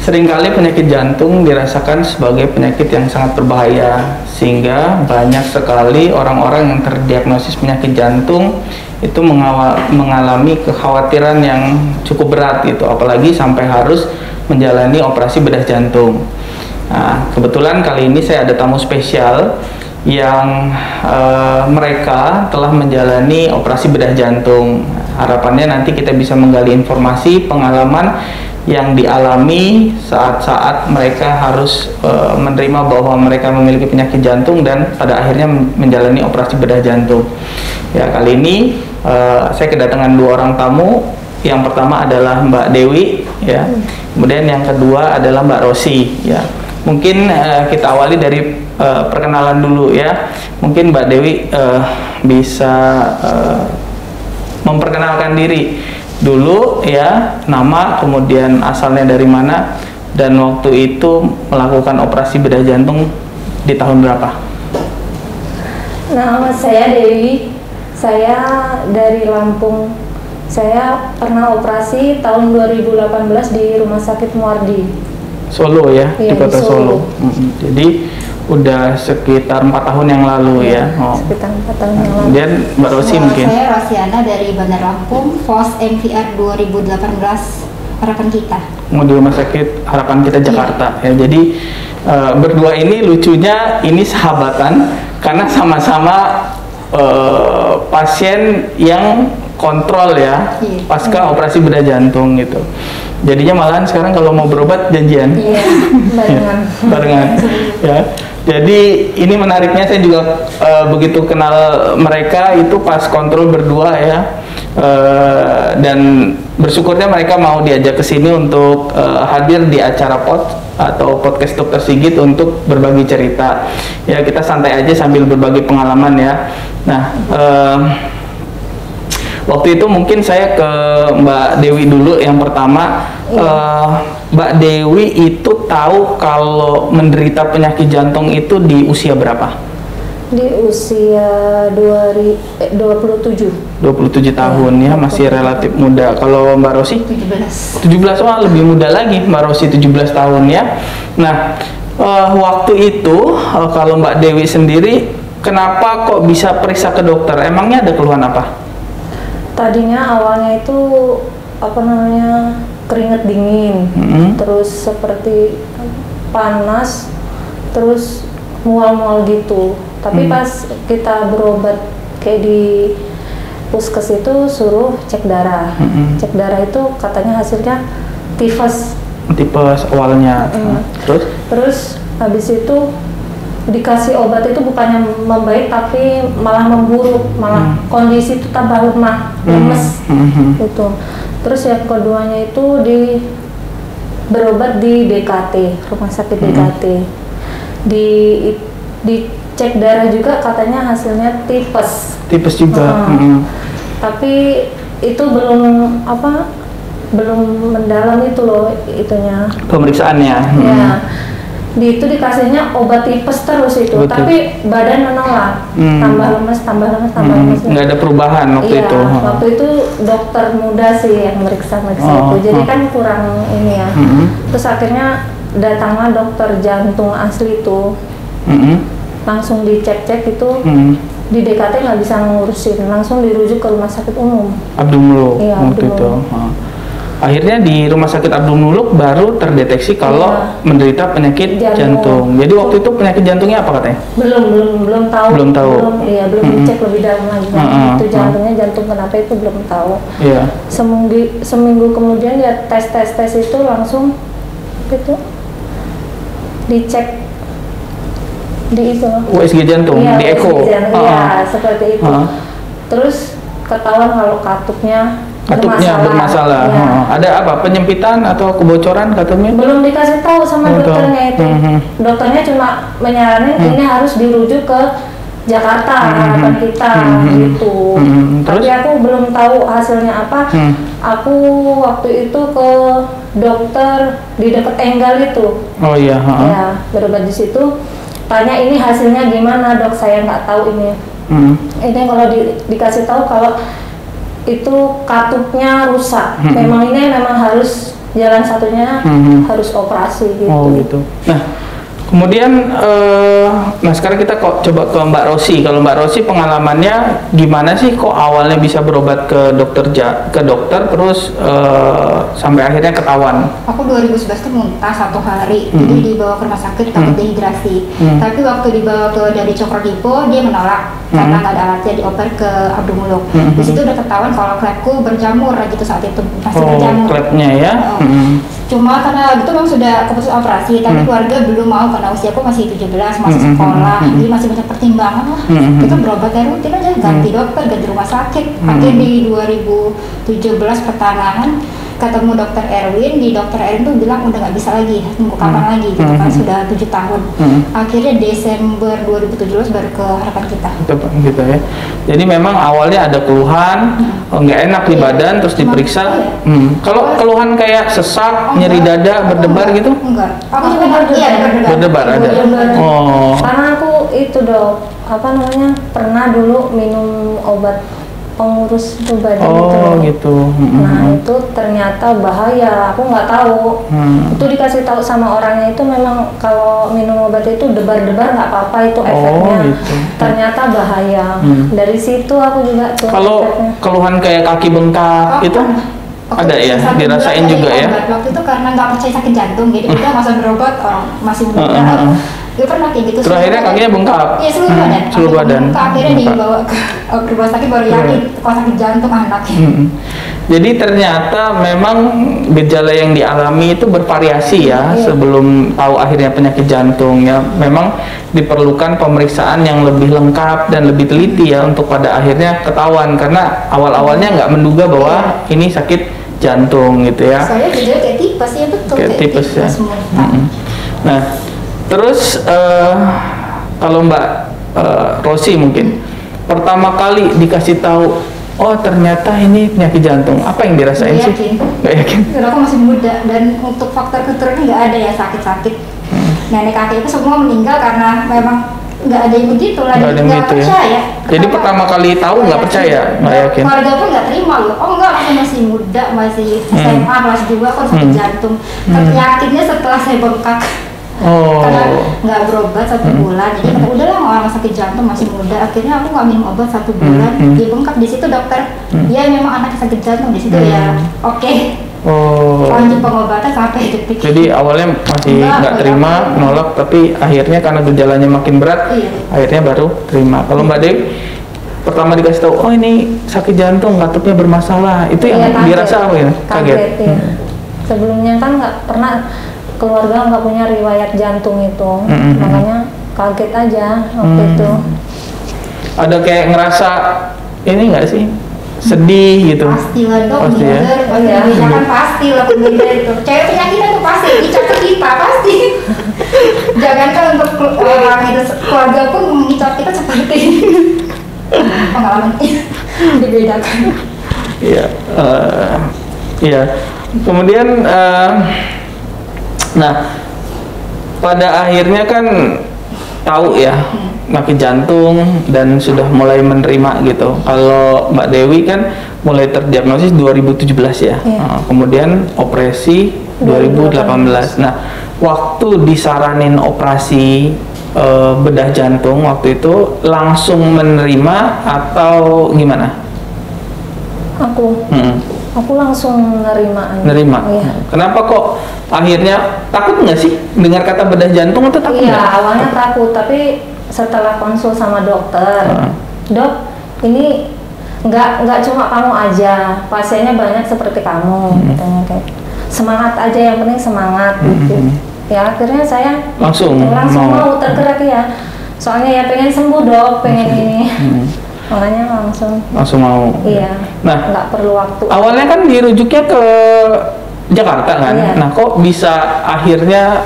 Seringkali penyakit jantung dirasakan sebagai penyakit yang sangat berbahaya, sehingga banyak sekali orang-orang yang terdiagnosis penyakit jantung itu mengalami kekhawatiran yang cukup berat gitu, apalagi sampai harus menjalani operasi bedah jantung. Nah, kebetulan kali ini saya ada tamu spesial yang mereka telah menjalani operasi bedah jantung. Harapannya nanti kita bisa menggali informasi pengalaman yang dialami saat-saat mereka harus menerima bahwa mereka memiliki penyakit jantung dan pada akhirnya menjalani operasi bedah jantung. Ya, kali ini saya kedatangan dua orang tamu. Yang pertama adalah Mbak Dewi, ya. Kemudian yang kedua adalah Mbak Rosi, ya. Mungkin kita awali dari perkenalan dulu, ya. Mungkin Mbak Dewi bisa memperkenalkan diri dulu, ya, nama, kemudian asalnya dari mana, dan waktu itu melakukan operasi bedah jantung di tahun berapa? Nama saya Dewi, saya dari Lampung. Saya pernah operasi tahun 2018 di Rumah Sakit Muardi. Solo, ya, Iya, di kota Solo. Jadi udah sekitar 4 tahun yang lalu, ya. Sekitar 4 tahun yang lalu. Kemudian Mbak Rosi mungkin. Saya Rosiana dari Bandar Lampung, FOS MVR 2018 Harapan Kita. Mau di Rumah Sakit Harapan Kita Jakarta, ya. Jadi berdua ini lucunya ini sahabatan karena sama-sama pasien yang kontrol, ya, pasca operasi bedah jantung gitu. Jadinya malahan sekarang kalau mau berobat janjian. Iya, barengan. Barengan, ya. Jadi ini menariknya, saya juga begitu kenal mereka itu pas kontrol berdua, ya. Dan bersyukurnya mereka mau diajak ke sini untuk hadir di acara atau podcast Dokter Sigit untuk berbagi cerita. Ya, kita santai aja sambil berbagi pengalaman, ya. Nah, waktu itu mungkin saya ke Mbak Dewi dulu yang pertama. Mbak Dewi itu tahu kalau menderita penyakit jantung itu di usia berapa? Di usia 27 tahun, ya, masih relatif muda. Kalau Mbak Rosi? 17. Wah, lebih muda lagi Mbak Rosi, 17 tahun, ya. Nah, waktu itu kalau Mbak Dewi sendiri, kenapa kok bisa periksa ke dokter? Emangnya ada keluhan apa? Tadinya awalnya itu keringat dingin, terus seperti panas, terus mual-mual gitu. Tapi pas kita berobat kayak di puskes itu suruh cek darah. Cek darah itu katanya hasilnya tifus. Tipes awalnya. Terus habis itu dikasih obat itu bukannya membaik tapi malah memburuk, malah kondisi itu tambah lemah, lemes gitu. Terus yang keduanya itu berobat di DKT, Rumah Sakit DKT. Di cek darah juga katanya hasilnya tipes. Tipes juga. Tapi itu belum mendalam itu loh itunya. Pemeriksaannya. Ya. Di itu dikasihnya obat tipes terus itu. Betul. Tapi badan menolak. Tambah lemes. Nggak ada perubahan waktu itu. Waktu itu dokter muda sih yang meriksa itu. Jadi kan kurang ini ya. Terus akhirnya datanglah dokter jantung asli itu. Langsung dicek-cek itu. Di DKT nggak bisa ngurusin, langsung dirujuk ke Rumah Sakit Umum Abdul Muluk. Iya, waktu itu. Akhirnya di Rumah Sakit Abdul Muluk baru terdeteksi kalau menderita penyakit jantung. Jadi waktu itu penyakit jantungnya apa katanya? Belum tahu. Belum dicek lebih dalam lagi. Itu jantungnya jantung kenapa itu belum tahu. Iya. Seminggu kemudian ya tes itu langsung itu dicek di itu USG jantung, iya, di echo. Iya, seperti itu. Terus ketahuan kalau katupnya bermasalah. Ya. Ada apa? Penyempitan atau kebocoran katanya? Belum dikasih tahu sama dokternya itu. Dokternya cuma menyaranin ini harus dirujuk ke Jakarta, Harapan Kita gitu. Tapi aku belum tahu hasilnya apa. Aku waktu itu ke dokter di dekat Enggal itu. Oh iya. Ya, berobat di situ. Tanya ini hasilnya gimana dok? Saya nggak tahu ini. Ini kalau dikasih tahu kalau itu katupnya rusak. Memang harus jalan satunya harus operasi gitu. Oh gitu. Nah, kemudian nah sekarang kita kok coba ke Mbak Rosi. Kalau Mbak Rosi pengalamannya gimana sih kok awalnya bisa berobat ke dokter terus sampai akhirnya ketahuan? Aku 2011 tuh muntah 1 hari, jadi dibawa ke rumah sakit takut dehidrasi. Tapi waktu dibawa dari Cokrogipo dia menolak karena nggak ada alatnya, dioper ke Abdul Muluk. Di situ udah ketahuan kalau klebku berjamur gitu saat itu, masih berjamur. Klebnya ya. Cuma karena itu memang sudah keputusan operasi, tapi keluarga belum mau karena usiaku masih 17, masih sekolah, jadi masih banyak pertimbangan lah. Kita berobat ya rutin aja, ganti dokter, ganti rumah sakit. Akhirnya di 2017 pertengahan ketemu dokter Erwin, di dokter Erwin tuh bilang udah nggak bisa lagi, tunggu kapan lagi gitu kan, sudah 7 tahun. Akhirnya Desember 2017 baru ke Harapan Kita. Gitu ya. Jadi memang awalnya ada keluhan, nggak enak di badan, terus diperiksa. Kalau keluhan kayak sesak, nyeri dada, berdebar gitu? Enggak. Aku juga berdebar ada. Oh. Karena aku itu dok, pernah dulu minum obat pengurus tubuh badan gitu. Nah itu ternyata bahaya, aku nggak tahu. Itu dikasih tahu sama orangnya itu memang kalau minum obat itu debar-debar nggak apa-apa itu efeknya. Gitu. Ternyata bahaya. Dari situ aku juga tuh. Kalau keluhan kayak kaki bengkak itu ada ya, dirasain juga ya. Waktu itu karena nggak percaya sakit jantung, jadi udah masa berobat orang masih muda. Gue pernah kayak gitu. Terus akhirnya kakinya bengkak. Iya, seluruh badan. Seluruh badan. Akhirnya dibawa ke rumah sakit baru yakin kalau sakit jantung anaknya. Jadi ternyata memang gejala yang dialami itu bervariasi ya. Sebelum tahu akhirnya penyakit jantung ya, memang diperlukan pemeriksaan yang lebih lengkap dan lebih teliti ya untuk pada akhirnya ketahuan, karena awal-awalnya nggak menduga bahwa ini sakit jantung gitu ya. Soalnya gejala kayak tipes ya, betul kayak tipes ya. Nah, terus kalau Mbak Rosi mungkin pertama kali dikasih tahu, oh ternyata ini penyakit jantung, apa yang dirasain sih? Nggak yakin. Karena aku masih muda dan untuk faktor keturunan nggak ada ya sakit-sakit. Nenek kakek itu semua meninggal karena memang nggak ada yang begitu lah, nggak percaya. Jadi pertama kali tahu nggak percaya, nggak yakin. Keluarga pun nggak terima loh. Oh enggak, aku masih muda, masih SMA kelas 2 kok sakit jantung. Yakinnya setelah saya bengkak. Karena nggak berobat 1 bulan, jadi kata udahlah orang sakit jantung masih muda. Akhirnya aku nggak minum obat 1 bulan, dia bengkak. Di situ dokter, ya memang anaknya sakit jantung. Di situ ya oke. Lanjut pengobatan sampai detik. Jadi awalnya masih nggak terima, nolak, tapi akhirnya karena gejalanya makin berat, akhirnya baru terima. Kalau Mbak Dewi pertama dikasih tahu, oh ini sakit jantung, katupnya bermasalah, itu yang dirasa apa ya? Kaget. Ya. Sebelumnya kan nggak pernah, keluarga nggak punya riwayat jantung itu, makanya kaget aja waktu itu. Ada kayak ngerasa ini nggak sih, sedih gitu? Pasti lah dong, pasti ya. Kan pasti lah pemirsa itu. Cewek penyakitan tuh pasti dicocok kita pasti. Jangankan untuk orang itu, keluarga pun mengicap kita seperti pengalaman dibedakan. Iya, iya. Kemudian nah, pada akhirnya kan tahu ya penyakit jantung dan sudah mulai menerima gitu. Kalau Mbak Dewi kan mulai terdiagnosis 2017 ya. Kemudian operasi 2018. Nah, waktu disaranin operasi bedah jantung waktu itu langsung menerima atau gimana? Aku langsung nerima. Iya. Kenapa kok akhirnya takut nggak sih dengar kata bedah jantung atau takut? Iya, awalnya takut, tapi setelah konsul sama dokter, dok, ini nggak cuma kamu aja, pasiennya banyak seperti kamu, katanya kayak semangat aja, yang penting semangat gitu. Ya akhirnya saya langsung mau tergerak ya, soalnya ya pengen sembuh dok, pengen ini. Makanya langsung mau. Iya. Nah, nggak perlu waktu. Awalnya kan dirujuknya ke Jakarta kan. Iya. Nah, kok bisa akhirnya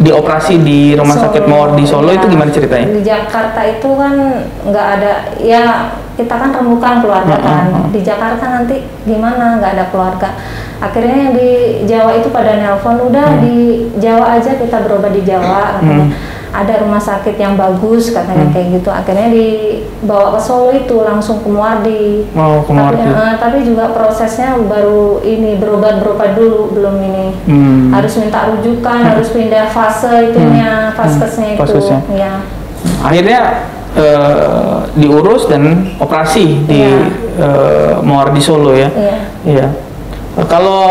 dioperasi di Rumah Sakit Mawar di Solo, itu gimana ceritanya? Di Jakarta itu kan nggak ada, ya kita kan rembukan keluarga kan. Di Jakarta nanti gimana, nggak ada keluarga. Akhirnya yang di Jawa itu pada nelpon, udah di Jawa aja, kita berobat di Jawa. ada rumah sakit yang bagus katanya kayak gitu. Akhirnya dibawa ke Solo itu langsung ke Muardi. Oh, ke Muardi. Tapi juga prosesnya baru ini berobat dulu, belum ini. Harus minta rujukan, harus pindah fase itunya, faskesnya itu. Ya. Akhirnya diurus dan operasi di Muardi Solo ya. Iya. Kalau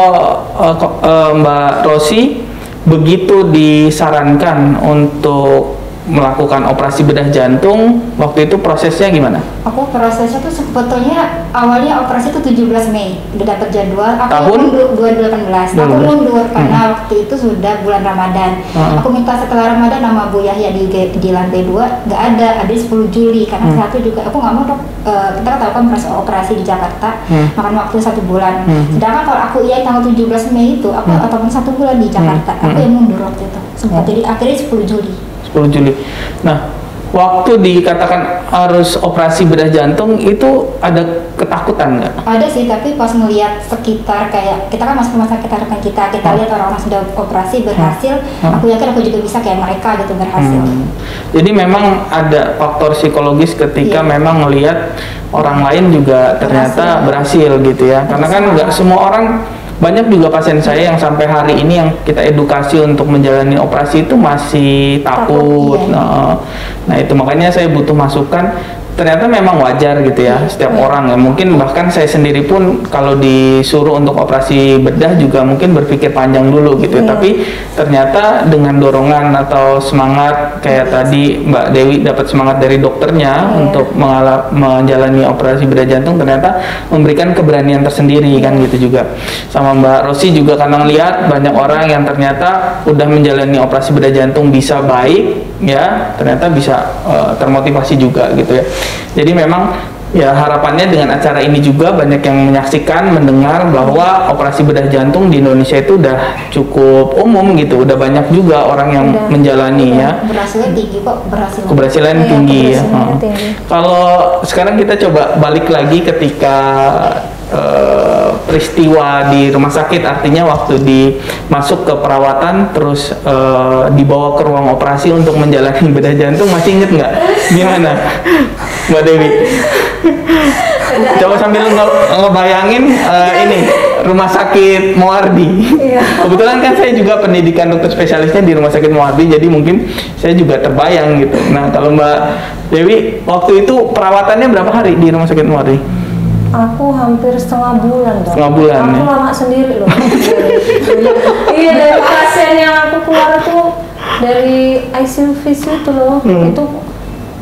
Mbak Rosi begitu disarankan untuk melakukan operasi bedah jantung, waktu itu prosesnya gimana? Aku prosesnya tuh sebetulnya awalnya operasi itu 17 Mei, udah dapat jadwal. Aku tahun 2018. Aku mundur karena waktu itu sudah bulan Ramadan. Aku minta setelah Ramadan nama Bu Yahya di lantai 2, nggak ada 10 Juli karena satu juga aku nggak mau dok. Kita kan tahu kan proses operasi di Jakarta makan waktu 1 bulan. Sedangkan kalau aku tanggal 17 Mei itu aku otomatis 1 bulan di Jakarta. Aku yang mundur waktu itu. Sempat jadi akhirnya 10 Juli. 10 Juli. Nah, waktu dikatakan harus operasi bedah jantung itu ada ketakutan nggak? Ada sih, tapi pas melihat sekitar kayak kita kan masuk rumah sakit harapan kita lihat orang-orang sudah operasi berhasil, aku yakin aku juga bisa kayak mereka gitu berhasil. Jadi memang ada faktor psikologis ketika memang melihat orang lain juga ternyata berhasil gitu ya, karena kan nggak semua orang. Banyak juga pasien saya yang sampai hari ini yang kita edukasi untuk menjalani operasi itu masih takut. Nah itu makanya saya butuh masukan. Ternyata memang wajar gitu ya, setiap orang ya. Mungkin bahkan saya sendiri pun kalau disuruh untuk operasi bedah juga mungkin berpikir panjang dulu gitu ya. Tapi ternyata dengan dorongan atau semangat kayak tadi Mbak Dewi dapat semangat dari dokternya untuk menjalani operasi bedah jantung, ternyata memberikan keberanian tersendiri kan gitu juga. Sama Mbak Rosi juga karena lihat banyak orang yang ternyata udah menjalani operasi bedah jantung bisa baik ya, ternyata bisa termotivasi juga gitu ya. Jadi memang ya harapannya dengan acara ini juga banyak yang menyaksikan, mendengar bahwa operasi bedah jantung di Indonesia itu udah cukup umum gitu, udah banyak juga orang yang menjalani ya. Berhasilnya tinggi kok, keberhasilan tinggi ya. Kalau sekarang kita coba balik lagi ketika peristiwa di rumah sakit, artinya waktu masuk ke perawatan terus dibawa ke ruang operasi untuk menjalani bedah jantung, masih inget nggak gimana Mbak Dewi? Coba sambil ngebayangin ini rumah sakit Muardi. Kebetulan kan saya juga pendidikan dokter spesialisnya di rumah sakit Muardi, jadi mungkin saya juga terbayang gitu. Nah kalau Mbak Dewi waktu itu perawatannya berapa hari di rumah sakit Muardi? Aku hampir setengah bulan. Setengah bulan. Aku lama sendiri loh. Iya, dari pasien yang aku keluar tuh dari ICU itu loh, itu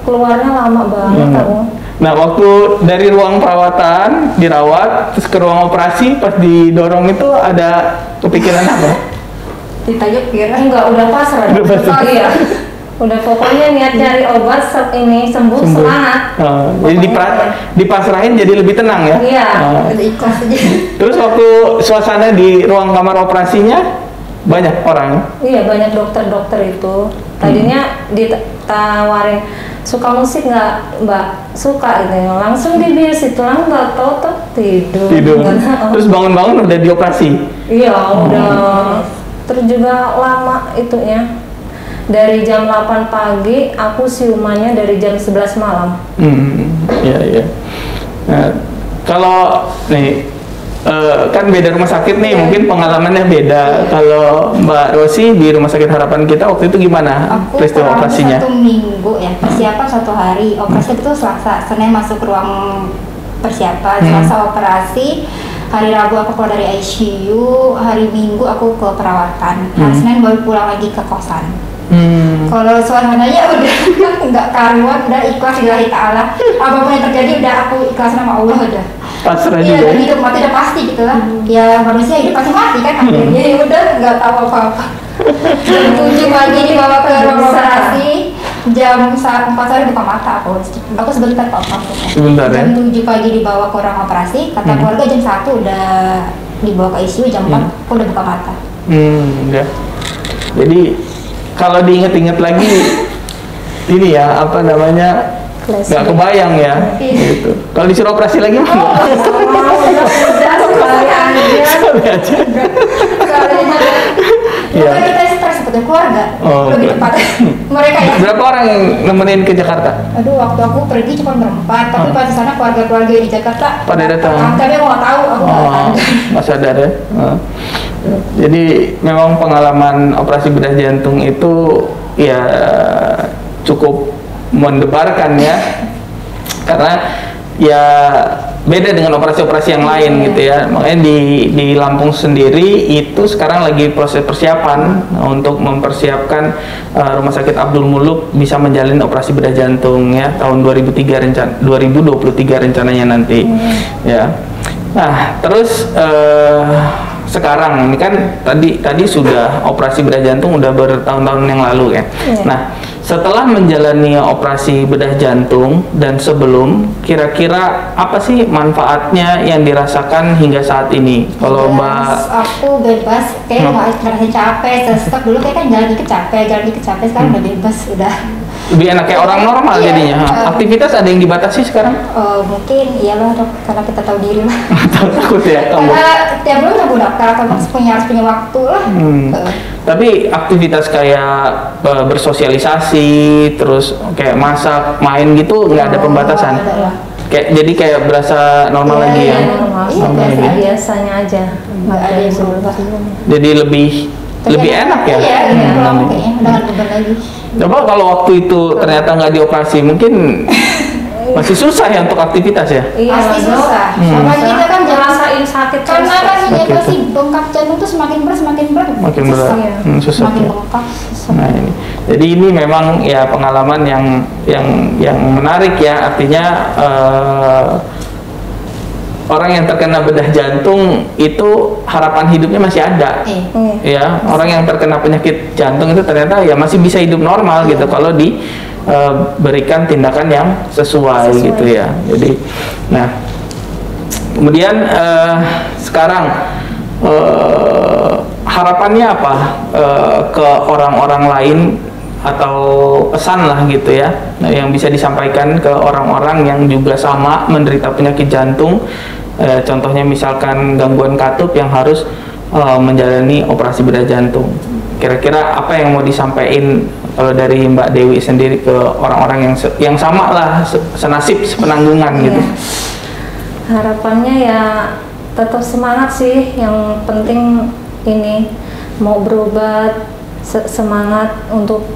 keluarnya lama banget aku. Nah waktu dari ruang perawatan dirawat terus ke ruang operasi pas didorong itu ada kepikiran apa? Ditanya kira enggak, udah pasrah. Iya. Udah pokoknya niat cari obat ini sembuh. Semangat. Jadi dipasrahin jadi lebih tenang ya? Iya. Ikhlas aja. Terus waktu suasana di ruang kamar operasinya banyak orang? Iya, banyak dokter-dokter itu. Tadinya ditawarin suka musik nggak Mbak, suka itu langsung dibius itu langsung nggak tahu tuh tidur. Terus bangun-bangun udah dioperasi? Iya udah. Terus juga lama itunya. Dari jam 8 pagi, aku siumannya dari jam 11 malam. Iya. Nah, kalau nih, kan beda rumah sakit nih, mungkin pengalamannya beda. Kalau Mbak Rosi di rumah sakit harapan kita waktu itu gimana peristiwa operasinya? 1 minggu ya, persiapan 1 hari. Operasi itu Selasa, Senin masuk ruang persiapan, Selasa operasi. Hari Rabu aku keluar dari ICU, hari Minggu aku ke perawatan. Hari Senin baru pulang lagi ke kosan. Kalau suasananya udah nggak karuan, udah ikhlas lillahi ta'ala. Apapun yang terjadi udah aku ikhlas sama Allah udah. Pasrah juga. Iya, hidup mati udah pasti gitu lah. Ya manusia hidup pasti mati kan akhirnya. Ya udah nggak tahu apa-apa. Jam 7 pagi dibawa ke ruang operasi. Jam 4 sore buka mata aku sebentar kok. Sebentar ya. Jam 7 pagi dibawa ke ruang operasi. Kata keluarga jam 1 udah dibawa ke ICU, jam 4 aku udah buka mata. Ya. Jadi kalau diinget-inget lagi ini ya apa namanya nggak kebayang ya gitu. Kalau disuruh operasi lagi mah Sekali aja. Iya. Kita stres satu keluarga, Oh, lebih tepat mereka ya. Berapa orang yang nemenin ke Jakarta? Aduh, waktu aku pergi cuma berempat, tapi pas di sana keluarga-keluarga di Jakarta Pada datang. tapi aku nggak tahu, aku nggak tahu. Nggak sadar ya. Jadi memang pengalaman operasi bedah jantung itu ya cukup mendebarkan ya, karena ya beda dengan operasi-operasi yang lain gitu ya. Makanya di Lampung sendiri itu sekarang lagi proses persiapan untuk mempersiapkan Rumah Sakit Abdul Muluk bisa menjalin operasi bedah jantung ya tahun 2023 rencananya nanti ya. Nah, terus sekarang ini kan tadi sudah operasi bedah jantung udah bertahun-tahun yang lalu ya. Nah, setelah menjalani operasi bedah jantung dan sebelum, kira-kira apa sih manfaatnya yang dirasakan hingga saat ini? Kalau Mbak, aku bebas, kayak nggak ngerasain capek, sesek dulu kayak kan jalan dikit capek, sekarang udah bebas, udah. Lebih enak kayak orang normal Iya, jadinya. Aktivitas ada yang dibatasi sekarang? Mungkin iyalah dok, karena kita tahu diri lah. Takut ya kamu? Karena tiap bulan aku daftar, harus punya waktu lah. Tapi aktivitas kayak bersosialisasi, terus kayak masak, main gitu nggak ada pembatasan? Ada lah. Jadi kayak berasa normal lagi ya? Iya, Biasanya aja, nggak ada yang berubah. Jadi lebih enak ya? Iya, pulang kayaknya udah nggak beban lagi. Coba kalau waktu itu ternyata nggak dioperasi, mungkin masih susah ya untuk aktivitas ya? Pasti susah. Sama kita kan ngerasain sakit karena terus. kan ini apa Sakit. sih, bengkak jantung tuh semakin berat. Makin berat, susah. Semakin Ya. bengkak. Nah, ini. Jadi ini memang ya pengalaman yang menarik ya, artinya orang yang terkena bedah jantung itu harapan hidupnya masih ada. Ya, orang yang terkena penyakit jantung itu ternyata ya masih bisa hidup normal gitu kalau diberikan tindakan yang sesuai gitu ya. Jadi, nah kemudian sekarang harapannya apa ke orang-orang lain atau pesan lah gitu ya, yang bisa disampaikan ke orang-orang yang juga sama menderita penyakit jantung, contohnya misalkan gangguan katup yang harus menjalani operasi bedah jantung. Kira-kira apa yang mau disampaikan kalau dari Mbak Dewi sendiri ke orang-orang yang sama lah, senasib, sepenanggungan gitu? Harapannya ya tetap semangat sih, yang penting ini mau berobat, semangat untuk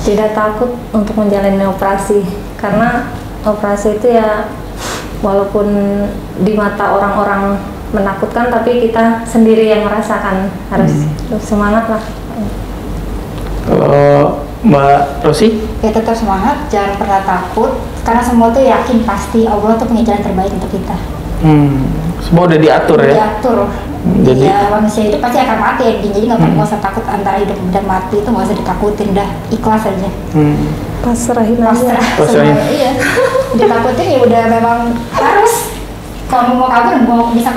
tidak takut untuk menjalani operasi, karena operasi itu ya walaupun di mata orang-orang menakutkan, tapi kita sendiri yang merasakan. Harus semangat lah. Kalau Mbak Rosi? Ya tetap semangat, jangan pernah takut, karena semua tuh yakin pasti Allah tuh punya jalan terbaik untuk kita. Semua udah diatur ya? Diatur. Jadi Ya manusia itu pasti akan mati ya, jadi nggak usah takut antara hidup dan mati, itu nggak usah ditakutin, dah ikhlas aja. Pasrahin aja. Pasrahin. Iya. Ditakutin ya udah memang harus. Kalau mau kabur, bisa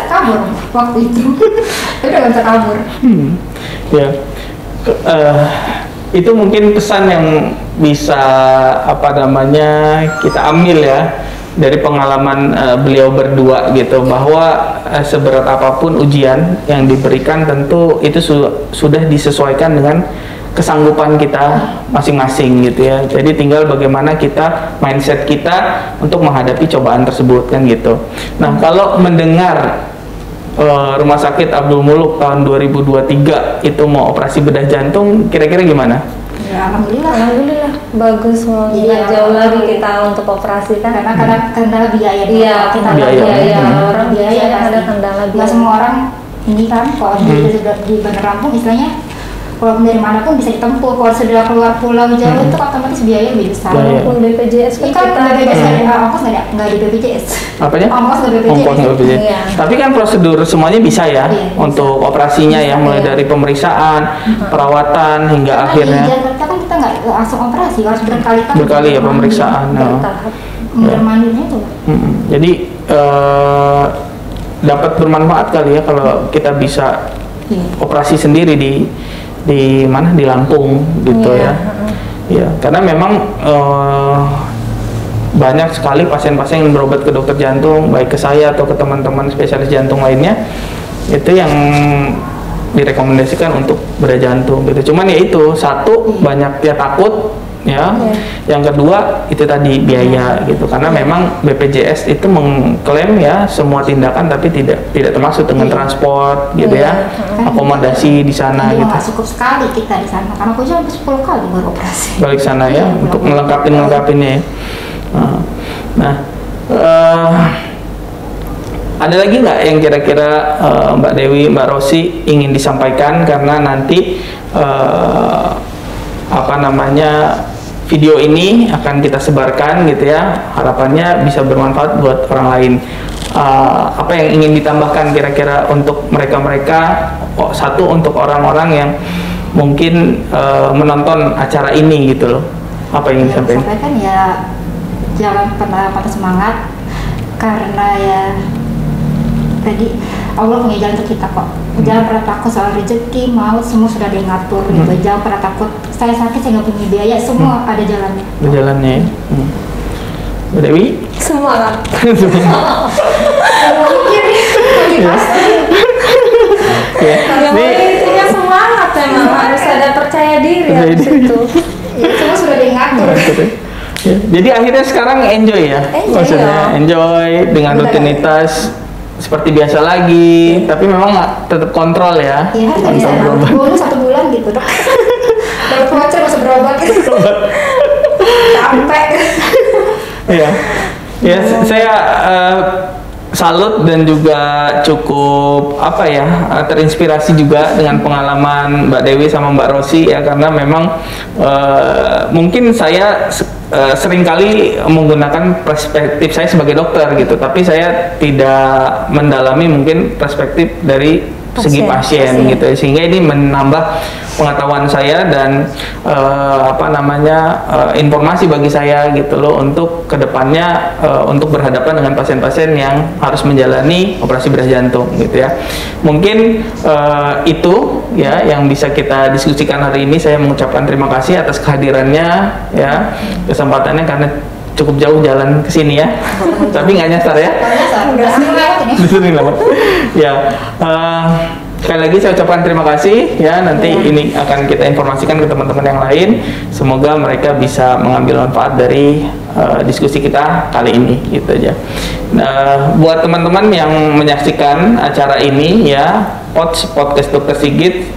kabur waktu itu. Tapi udah nggak bisa kabur. Ya, itu mungkin pesan yang bisa kita ambil ya dari pengalaman beliau berdua gitu, bahwa seberat apapun ujian yang diberikan tentu itu sudah disesuaikan dengan kesanggupan kita masing-masing gitu ya. Jadi tinggal bagaimana mindset kita untuk menghadapi cobaan tersebut kan gitu. Nah, kalau mendengar Rumah Sakit Abdul Muluk tahun 2023 itu mau operasi bedah jantung, kira-kira gimana? Ya alhamdulillah. Bagus, mau jauh lagi kita untuk operasi kan. Karena kendala biaya. Iya, kita biaya. Orang biaya ada kendala biaya. Nggak semua orang ini kan, kalau di Bandar Lampung istilahnya, kalau dari mana pun bisa ditempuh. Kalau sudah keluar pulau jauh itu otomatis biaya lebih besar. Walaupun BPJS kan kita BPJS ongkos nggak di BPJS. Apanya? Ongkos nggak BPJS. Ongkos nggak BPJS. Iya. Tapi kan prosedur semuanya bisa ya, Iya, untuk operasinya ya, mulai dari pemeriksaan, perawatan hingga Karena akhirnya di Jakarta kan kita nggak langsung operasi, harus berkali-kali. berkali ya pemeriksaan. bertahap. Mandirnya tuh. Jadi dapat bermanfaat kali ya kalau kita bisa operasi sendiri di mana, di Lampung gitu ya. Ya, karena memang banyak sekali pasien-pasien yang berobat ke dokter jantung, baik ke saya atau ke teman-teman spesialis jantung lainnya, itu yang direkomendasikan untuk bedah jantung gitu. Cuman ya itu satu banyak ya takut ya. Yang kedua itu tadi biaya gitu, karena memang BPJS itu mengklaim ya semua tindakan tapi tidak termasuk dengan transport gitu ya, akomodasi di sana gitu. Nggak cukup sekali kita di sana, karena aku juga 10 kali baru operasi. Balik sana ya untuk ngelengkapinnya. Nah, ada lagi nggak yang kira-kira Mbak Dewi, Mbak Rosi ingin disampaikan, karena nanti video ini akan kita sebarkan gitu ya, harapannya bisa bermanfaat buat orang lain. Apa yang ingin ditambahkan kira-kira untuk mereka-mereka, satu untuk orang-orang yang mungkin menonton acara ini gitu loh, apa yang ingin sampaikan ya, jangan pernah patah semangat, karena ya tadi Allah punya jalan untuk kita kok. Jangan pernah takut soal rezeki, maut, semua sudah ada yang ngatur gitu. Jangan pernah takut, saya sakit, saya nggak punya biaya, semua ada jalannya. Ada jalannya ya. Mbak Dewi? Semangat. Intinya semangat memang, harus ada percaya diri di situ. Semua sudah ada yang ngatur. Jadi akhirnya sekarang enjoy ya? Maksudnya enjoy dengan rutinitas seperti biasa lagi, tapi memang tetap kontrol ya. Iya, kontrol 1 bulan gitu dok. Dapat voucher masuk berobat gitu. Capek. Iya, ya saya salut dan juga cukup terinspirasi juga dengan pengalaman Mbak Dewi sama Mbak Rosi ya, karena memang mungkin saya seringkali menggunakan perspektif saya sebagai dokter gitu, tapi saya tidak mendalami mungkin perspektif dari segi pasien gitu, sehingga ini menambah pengetahuan saya dan informasi bagi saya gitu loh, untuk kedepannya untuk berhadapan dengan pasien-pasien yang harus menjalani operasi bedah jantung gitu ya. Mungkin itu ya yang bisa kita diskusikan hari ini. Saya mengucapkan terima kasih atas kehadirannya ya, kesempatannya, karena cukup jauh jalan ke sini ya. Tapi nggak nyasar ya. Sering lewat. Ya. Sekali lagi saya ucapkan terima kasih ya. Nanti ini akan kita informasikan ke teman-teman yang lain. Semoga mereka bisa mengambil manfaat dari diskusi kita kali ini gitu aja. Buat teman-teman yang menyaksikan acara ini ya, podcast Dr. Sigit,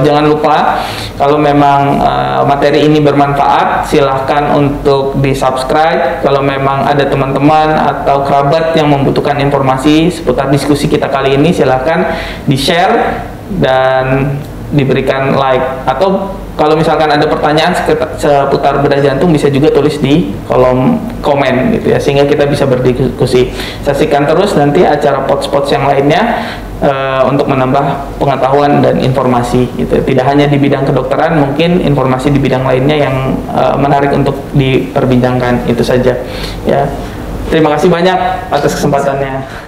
jangan lupa kalau memang materi ini bermanfaat, silahkan untuk di subscribe. Kalau memang ada teman-teman atau kerabat yang membutuhkan informasi seputar diskusi kita kali ini, silahkan di share dan diberikan like. Atau kalau misalkan ada pertanyaan seputar bedah jantung, bisa juga tulis di kolom komen gitu ya, sehingga kita bisa berdiskusi. Saksikan terus nanti acara pods yang lainnya untuk menambah pengetahuan dan informasi gitu. Tidak hanya di bidang kedokteran, mungkin informasi di bidang lainnya yang menarik untuk diperbincangkan. Itu saja ya. Terima kasih banyak atas kesempatannya.